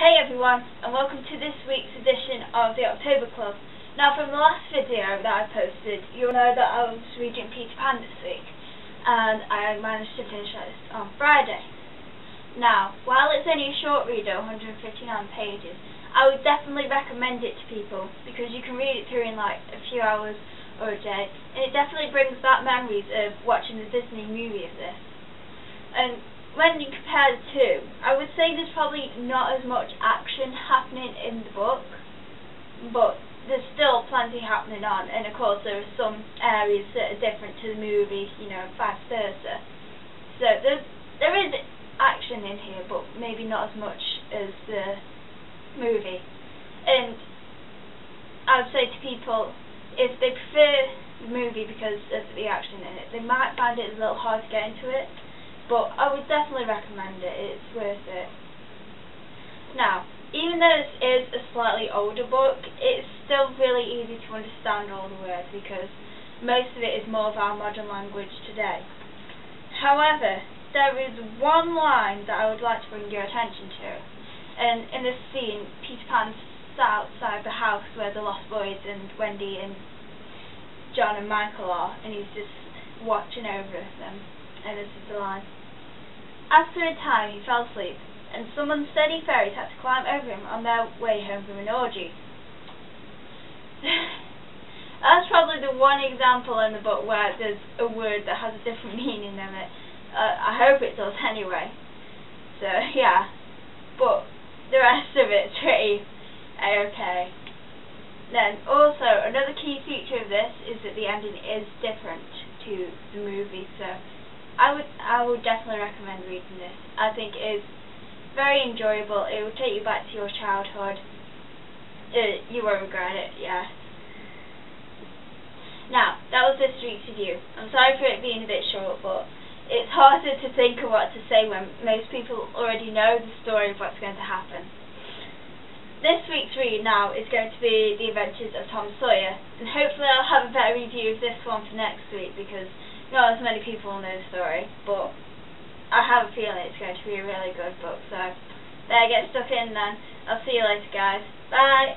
Hey everyone, and welcome to this week's edition of the October Club. Now, from the last video that I posted, you'll know that I was reading Peter Pan this week, and I managed to finish this on Friday. Now, while it's only a short reader, 159 pages, I would definitely recommend it to people, because you can read it through in like a few hours or a day, and it definitely brings back memories of watching the Disney movie of this. And when you compare the two, I would say there's probably not as much action happening in the book, but there's still plenty happening on, and of course there are some areas that are different to the movie, you know, vice versa. So there is action in here, but maybe not as much as the movie. And I would say to people, if they prefer the movie because of the action in it, they might find it a little hard to get into it. But I would definitely recommend it, it's worth it. Now, even though this is a slightly older book, it's still really easy to understand all the words because most of it is more of our modern language today. However, there is one line that I would like to bring your attention to. And in this scene, Peter Pan's sat outside the house where the Lost Boys and Wendy and John and Michael are, and he's just watching over them. And this is the line. After a time he fell asleep, and some unsteady fairies had to climb over him on their way home from an orgy. That's probably the one example in the book where there's a word that has a different meaning in it. I hope it does anyway. So yeah, but the rest of it's pretty okay. Then also, another key feature of this is that the ending is different to the movie, so I would definitely recommend reading this. I think it is very enjoyable. It will take you back to your childhood. You won't regret it, yeah. Now, that was this week's review. I'm sorry for it being a bit short, but it's harder to think of what to say when most people already know the story of what's going to happen. This week's read now is going to be The Adventures of Tom Sawyer, and hopefully I'll have a better review of this one for next week because not as many people know the story, but I have a feeling it's going to be a really good book, so better get stuck in then. I'll see you later, guys. Bye!